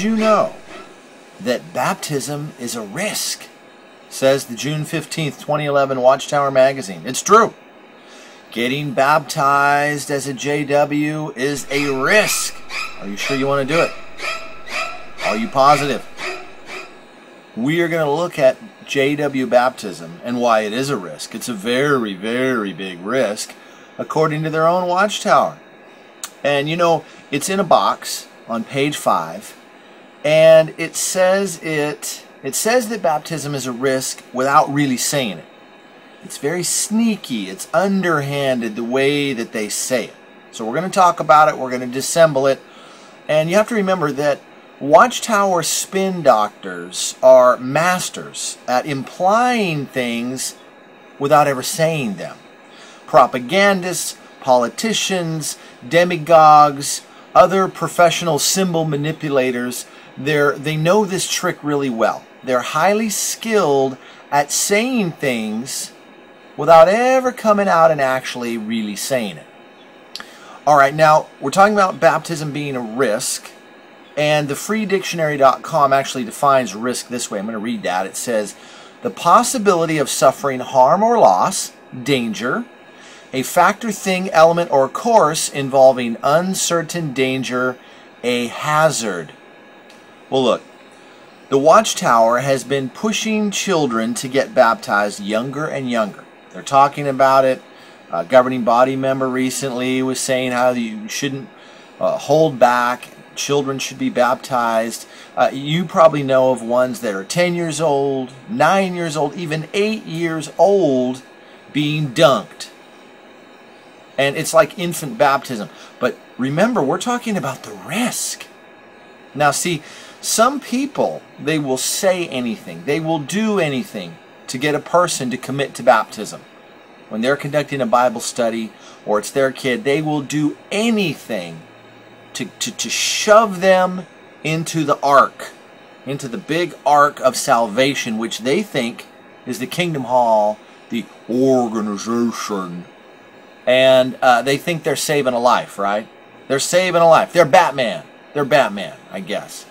you know that baptism is a risk? Says the June 15th, 2011 Watchtower magazine. It's true. Getting baptized as a JW is a risk. Are you sure you want to do it? Are you positive? We are going to look at JW baptism and why it is a risk. It's a very, very big risk according to their own Watchtower. And you know, it's in a box on page 5, and it says that baptism is a risk without really saying it. It's very sneaky, it's underhanded the way that they say it. So we're going to talk about it, we're going to dissemble it, and you have to remember that Watchtower spin doctors are masters at implying things without ever saying them. Propagandists, politicians, demagogues, other professional symbol manipulators, they know this trick really well. They're highly skilled at saying things without ever coming out and actually really saying it. Alright, now we're talking about baptism being a risk, and the freedictionary.com actually defines risk this way. I'm going to read that. It says, the possibility of suffering harm or loss, danger, a factor, thing, element, or course involving uncertain danger, a hazard. Well, look, the Watchtower has been pushing children to get baptized younger and younger. They're talking about it. A governing body member recently was saying how you shouldn't hold back. Children should be baptized. You probably know of ones that are 10 years old, 9 years old, even 8 years old being dunked. And it's like infant baptism. But remember, we're talking about the risk. Now see, some people, they will say anything, they will do anything to get a person to commit to baptism. When they're conducting a Bible study or it's their kid, they will do anything to shove them into the ark, into the big ark of salvation, which they think is the Kingdom Hall, the organization. And they think they're saving a life, right? They're saving a life. They're Batman. They're Batman, I guess.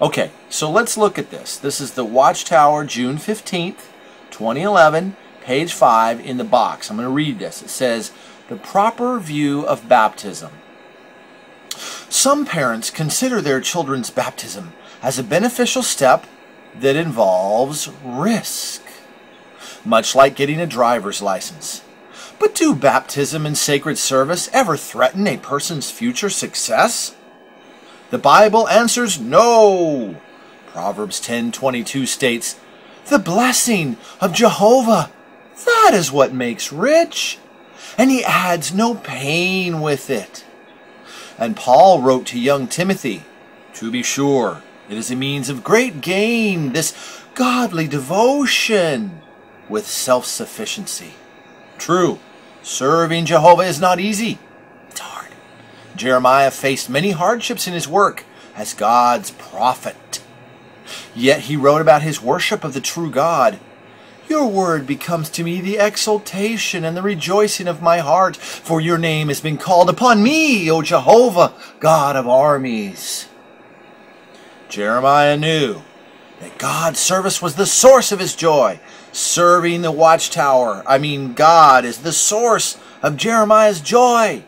Okay, so let's look at this. This is the Watchtower, June 15th, 2011, page 5 in the box. I'm going to read this. It says, the proper view of baptism. Some parents consider their children's baptism as a beneficial step that involves risk, much like getting a driver's license. But do baptism and sacred service ever threaten a person's future success? The Bible answers no. Proverbs 10:22 states, the blessing of Jehovah, that is what makes rich, and he adds no pain with it. And Paul wrote to young Timothy, to be sure, it is a means of great gain, this godly devotion with self-sufficiency. True, serving Jehovah is not easy. It's hard. Jeremiah faced many hardships in his work as God's prophet. Yet he wrote about his worship of the true God. Your word becomes to me the exultation and the rejoicing of my heart, for your name has been called upon me, O Jehovah, God of armies. Jeremiah knew that God's service was the source of his joy. Serving the Watchtower, God is the source of Jeremiah's joy.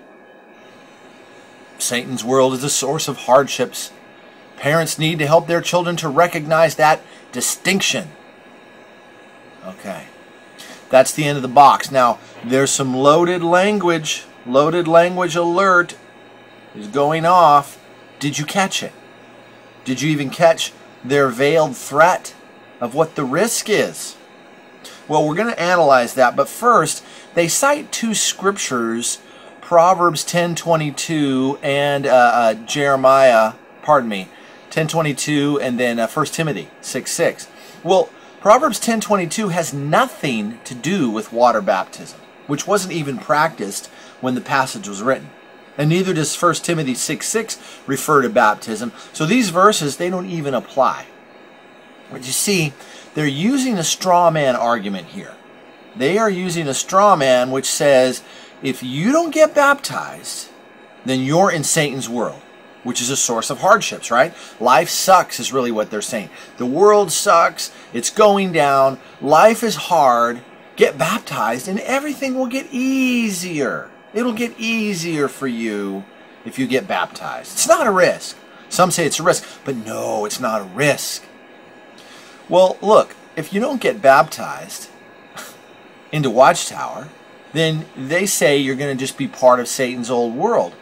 Satan's world is the source of hardships. Parents need to help their children to recognize that distinction. Okay, that's the end of the box. Now, there's some loaded language. Loaded language alert is going off. Did you catch it? Did you even catch their veiled threat of what the risk is? Well, we're going to analyze that, but first, they cite two scriptures, Proverbs 10:22 and Jeremiah, 10:22, and then 1 Timothy 6:6. Well, Proverbs 10:22 has nothing to do with water baptism, which wasn't even practiced when the passage was written. And neither does 1 Timothy 6:6 refer to baptism. So these verses, they don't even apply. But you see, they're using a straw man argument here. They are using a straw man which says, if you don't get baptized, then you're in Satan's world. which is a source of hardships, right? Life sucks is really what they're saying. The world sucks. It's going down. Life is hard. Get baptized and everything will get easier. It'll get easier for you if you get baptized. It's not a risk. Some say it's a risk, but no, it's not a risk. Well, look, if you don't get baptized into Watchtower, then they say you're going to just be part of Satan's old world.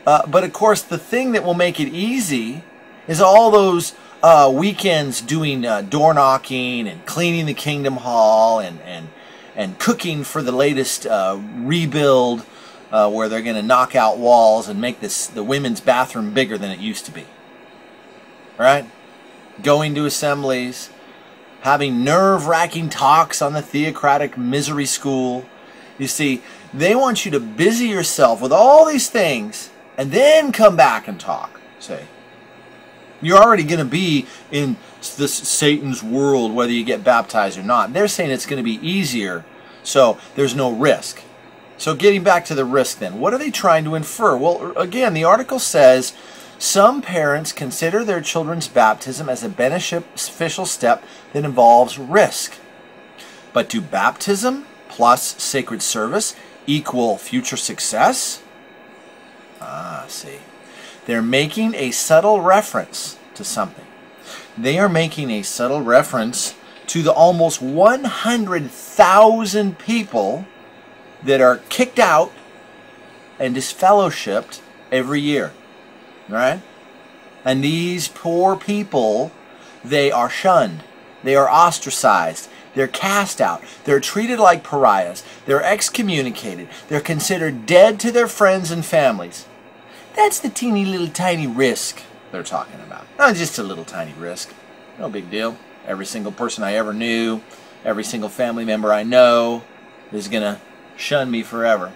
But of course, the thing that will make it easy is all those weekends doing door knocking and cleaning the Kingdom Hall and cooking for the latest rebuild where they're going to knock out walls and make the women's bathroom bigger than it used to be. Right? Going to assemblies, having nerve-wracking talks on the theocratic misery school. You see, they want you to busy yourself with all these things and then come back and talk. Say, you're already going to be in this Satan's world whether you get baptized or not. They're saying it's going to be easier, so there's no risk. So getting back to the risk then, what are they trying to infer? Well, again, the article says, some parents consider their children's baptism as a beneficial step that involves risk. But do baptism plus sacred service equal future success? See. They're making a subtle reference to something. They are making a subtle reference to the almost 100,000 people that are kicked out and disfellowshipped every year. Right? And these poor people, they are shunned. They are ostracized. They're cast out. They're treated like pariahs. They're excommunicated. They're considered dead to their friends and families. That's the teeny little tiny risk they're talking about. Not just a little tiny risk. No big deal. Every single person I ever knew, every single family member I know is going to shun me forever.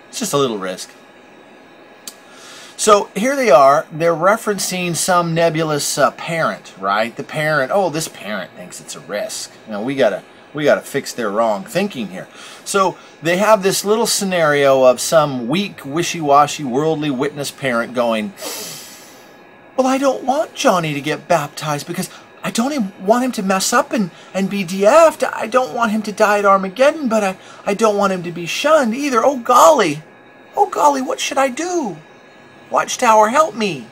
It's just a little risk. So here they are. They're referencing some nebulous parent, right? The parent, oh, this parent thinks it's a risk. You know, we gotta fix their wrong thinking here. So they have this little scenario of some weak, wishy-washy, worldly witness parent going, well, I don't want Johnny to get baptized because I don't want him to mess up and be DF'd. I don't want him to die at Armageddon, but I don't want him to be shunned either. Oh, golly, what should I do? Watchtower, help me.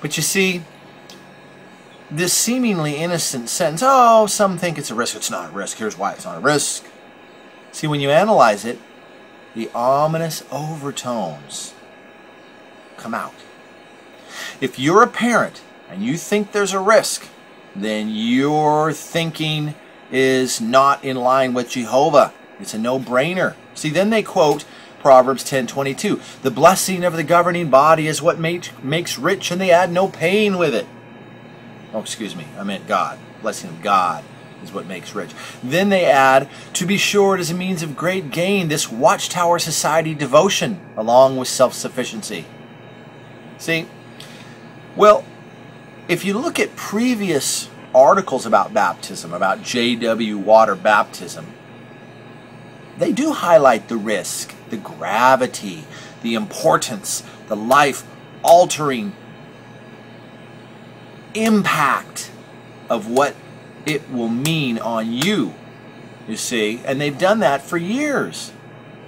But you see, this seemingly innocent sentence, oh, some think it's a risk. It's not a risk. Here's why it's not a risk. See, when you analyze it, the ominous overtones come out. If you're a parent and you think there's a risk, then your thinking is not in line with Jehovah. It's a no-brainer. See, then they quote Proverbs 10:22. The blessing of the governing body is what makes rich, and they add no pain with it. Oh, excuse me, I meant God. Blessing of God is what makes rich. Then they add, to be sure it is a means of great gain, this Watchtower Society devotion, along with self-sufficiency. See, well, if you look at previous articles about baptism, about JW water baptism, they do highlight the risk, the gravity, the importance, the life-altering impact of what it will mean on you, you see. And they've done that for years.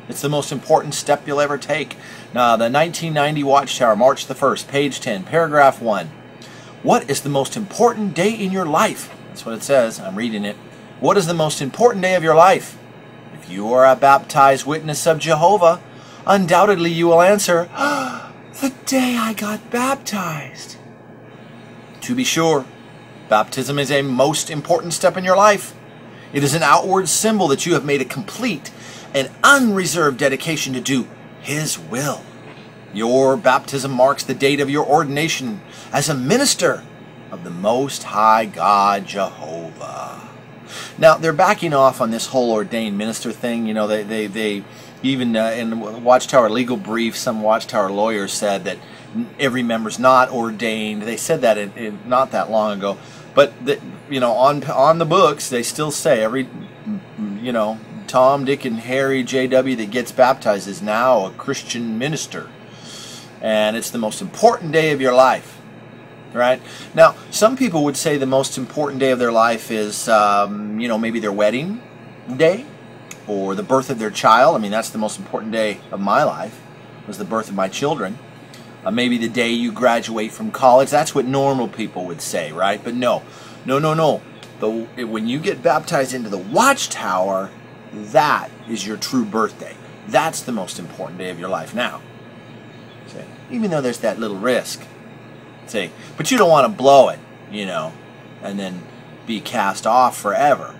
It's the most important step you'll ever take. Now, the 1990 Watchtower, March the 1st, page 10, paragraph 1. What is the most important day in your life? That's what it says. I'm reading it. What is the most important day of your life? If you are a baptized witness of Jehovah, undoubtedly you will answer, the day I got baptized. To be sure, baptism is a most important step in your life. It is an outward symbol that you have made a complete and unreserved dedication to do His will. Your baptism marks the date of your ordination as a minister of the Most High God, Jehovah. Now, they're backing off on this whole ordained minister thing. You know, they even in the Watchtower legal brief, some Watchtower lawyers said that every member's not ordained. They said that not that long ago. But, you know, on the books, they still say every, you know, Tom, Dick, and Harry, JW that gets baptized is now a Christian minister. and it's the most important day of your life, right? Now, some people would say the most important day of their life is, you know, maybe their wedding day or the birth of their child. I mean, that's the most important day of my life, was the birth of my children. Maybe the day you graduate from college. That's what normal people would say, right? But no. When you get baptized into the Watchtower, that is your true birthday. That's the most important day of your life now. See? Even though there's that little risk. See? But you don't want to blow it, you know, and then be cast off forever.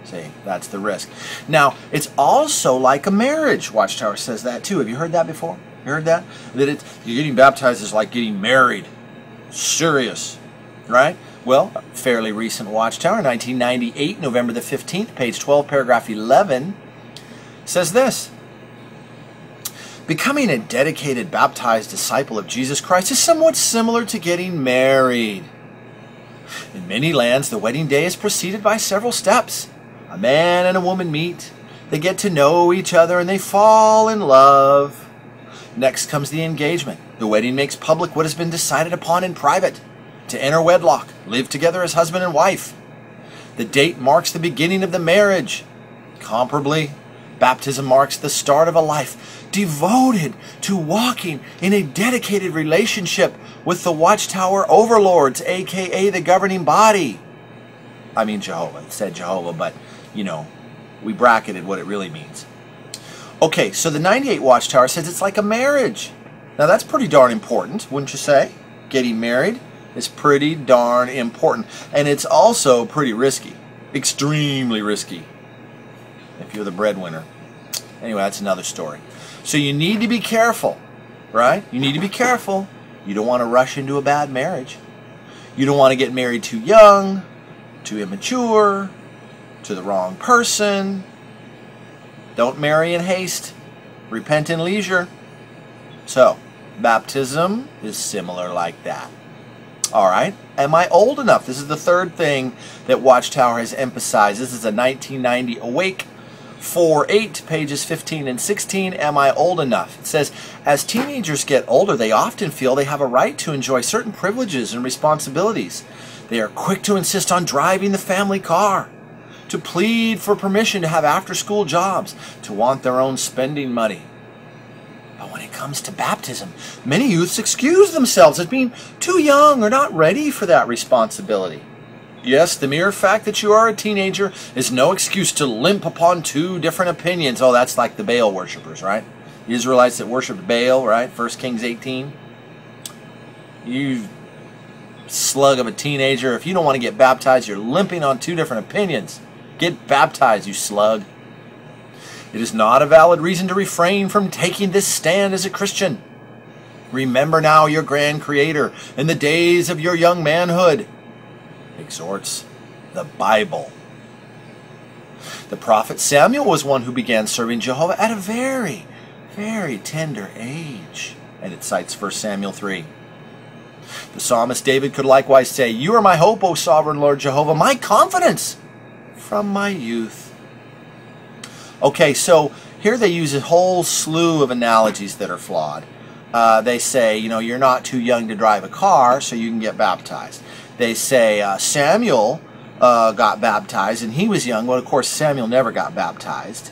See? That's the risk. Now, it's also like a marriage. Watchtower says that too. Have you heard that before? You heard that? That you're getting baptized is like getting married. Serious. Right? Well, fairly recent Watchtower, 1998, November the 15th, page 12, paragraph 11, says this. Becoming a dedicated, baptized disciple of Jesus Christ is somewhat similar to getting married. In many lands, the wedding day is preceded by several steps. A man and a woman meet, they get to know each other, and they fall in love. Next comes the engagement. The wedding makes public what has been decided upon in private. To enter wedlock, live together as husband and wife. The date marks the beginning of the marriage. Comparably, baptism marks the start of a life devoted to walking in a dedicated relationship with the Watchtower overlords, aka the governing body. I mean Jehovah. It said Jehovah, but, you know, we bracketed what it really means. Okay, so the 98 Watchtower says it's like a marriage. Now that's pretty darn important, wouldn't you say? Getting married is pretty darn important. And it's also pretty risky. Extremely risky. If you're the breadwinner. Anyway, that's another story. So you need to be careful, right? You need to be careful. You don't want to rush into a bad marriage. You don't want to get married too young, too immature, to the wrong person. Don't marry in haste. Repent in leisure. So, baptism is similar like that. All right. Am I old enough? This is the third thing that Watchtower has emphasized. This is a 1990 Awake 4.8, pages 15 and 16. Am I old enough? It says, as teenagers get older, they often feel they have a right to enjoy certain privileges and responsibilities. They are quick to insist on driving the family car, to plead for permission to have after-school jobs, to want their own spending money. But when it comes to baptism, many youths excuse themselves as being too young or not ready for that responsibility. Yes, the mere fact that you are a teenager is no excuse to limp upon two different opinions. Oh, that's like the Baal worshippers, right? The Israelites that worshipped Baal, right? 1 Kings 18. You slug of a teenager, if you don't want to get baptized, you're limping on two different opinions. Get baptized, you slug. It is not a valid reason to refrain from taking this stand as a Christian. Remember now your grand Creator in the days of your young manhood, exhorts the Bible. The prophet Samuel was one who began serving Jehovah at a very, very tender age. And it cites 1 Samuel 3. The psalmist David could likewise say, you are my hope, O sovereign Lord Jehovah, my confidence from my youth. Okay, so here they use a whole slew of analogies that are flawed. They say, you know, you're not too young to drive a car, so you can get baptized. They say Samuel got baptized, and he was young. Well, of course, Samuel never got baptized.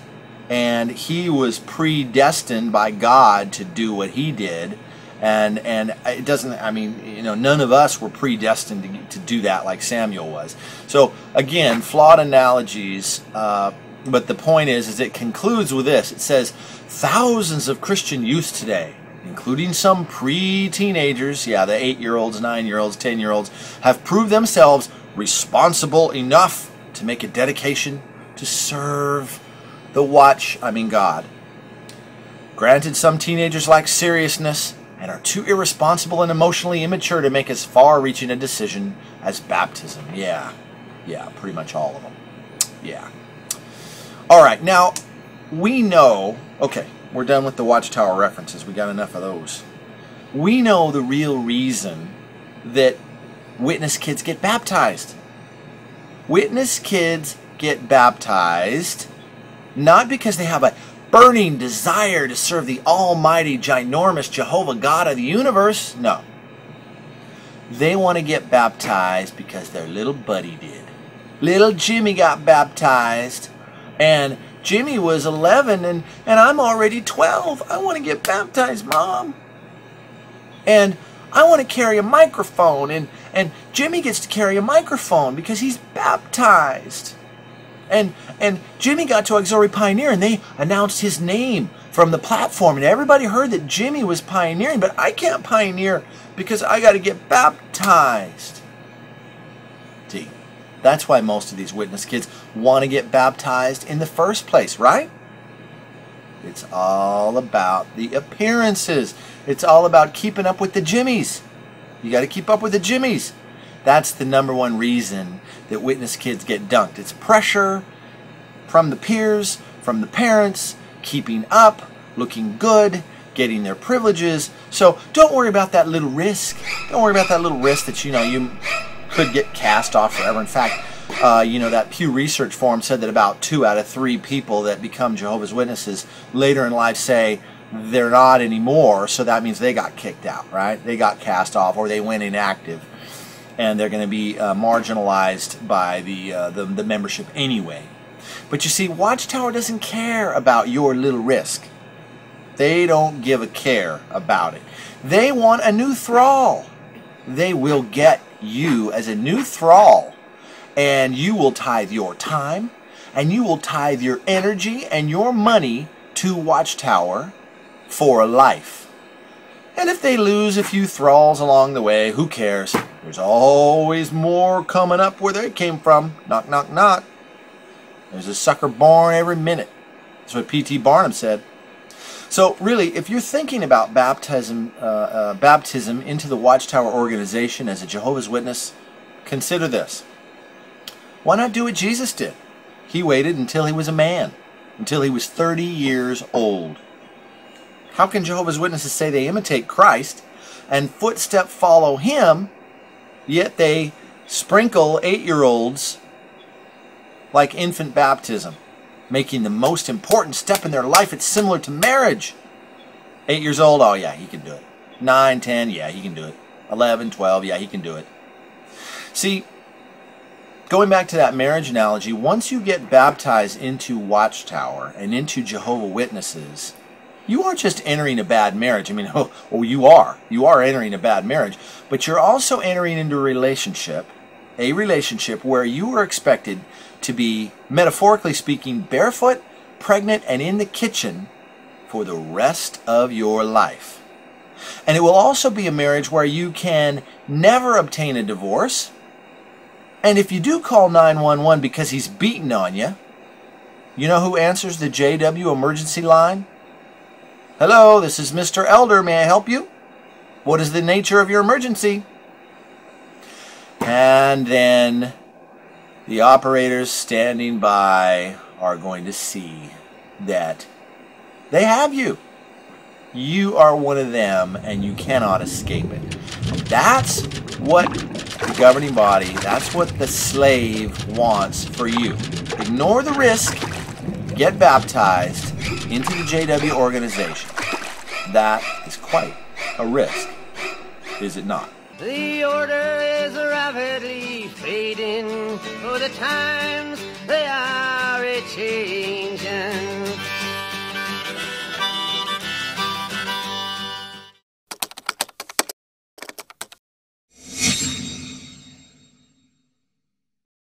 And he was predestined by God to do what he did. And it doesn't, I mean, you know, none of us were predestined to do that like Samuel was. So, again, flawed analogies. But the point is it concludes with this. It says, thousands of Christian youth today, including some pre-teenagers, yeah, the 8-year-olds, 9-year-olds, 10-year-olds, have proved themselves responsible enough to make a dedication to serve God. Granted, some teenagers lack seriousness and are too irresponsible and emotionally immature to make as far-reaching a decision as baptism. Yeah, pretty much all of them. Yeah. All right, now, we know, okay, we're done with the Watchtower references. We got enough of those. We know the real reason that witness kids get baptized. Witness kids get baptized not because they have a burning desire to serve the almighty, ginormous Jehovah God of the universe. No. They want to get baptized because their little buddy did. Little Jimmy got baptized, and Jimmy was 11, and I'm already 12. I want to get baptized, Mom. And I want to carry a microphone, and Jimmy gets to carry a microphone because he's baptized. And Jimmy got to Auxiliary Pioneer, and they announced his name from the platform, and everybody heard that Jimmy was pioneering, but I can't pioneer because I got to get baptized. See, that's why most of these witness kids want to get baptized in the first place, right? It's all about the appearances. It's all about keeping up with the Jimmies. You got to keep up with the Jimmies. That's the #1 reason that witness kids get dunked. It's pressure from the peers, from the parents, keeping up, looking good, getting their privileges. So don't worry about that little risk. Don't worry about that little risk that you could get cast off forever. In fact, that Pew Research Forum said that about 2 out of 3 people that become Jehovah's Witnesses later in life say they're not anymore, so that means they got kicked out, right? They got cast off, or they went inactive, and they're going to be marginalized by the membership anyway. But you see, Watchtower doesn't care about your little risk. They don't give a care about it. They want a new thrall. They will get you as a new thrall, and you will tithe your time, and you will tithe your energy and your money to Watchtower for life. And if they lose a few thralls along the way, who cares? There's always more coming up where they came from. Knock, knock, knock. There's a sucker born every minute. That's what P.T. Barnum said. So really, if you're thinking about baptism into the Watchtower organization as a Jehovah's Witness, consider this. Why not do what Jesus did? He waited until he was a man, until he was 30 years old. How can Jehovah's Witnesses say they imitate Christ and footstep follow him, yet they sprinkle 8-year-olds like infant baptism, making the most important step in their life? It's similar to marriage. 8 years old, oh yeah, he can do it. 9, 10, yeah, he can do it. 11, 12, yeah, he can do it. See, going back to that marriage analogy, once you get baptized into Watchtower and into Jehovah's Witnesses, you aren't just entering a bad marriage. I mean, you are. You are entering a bad marriage, but you're also entering into a relationship where you are expected to be, metaphorically speaking, barefoot, pregnant, and in the kitchen for the rest of your life. And it will also be a marriage where you can never obtain a divorce. And if you do call 911 because he's beating on you, you know who answers the JW emergency line? Hello, this is Mr. Elder. May I help you? What is the nature of your emergency? And then the operators standing by are going to see that they have you. You are one of them, and you cannot escape it. That's what the governing body, that's what the slave wants for you. Ignore the risk. Get baptized into the JW organization. That is quite a risk, is it not? The order is rapidly fading, for the times they are a-changing.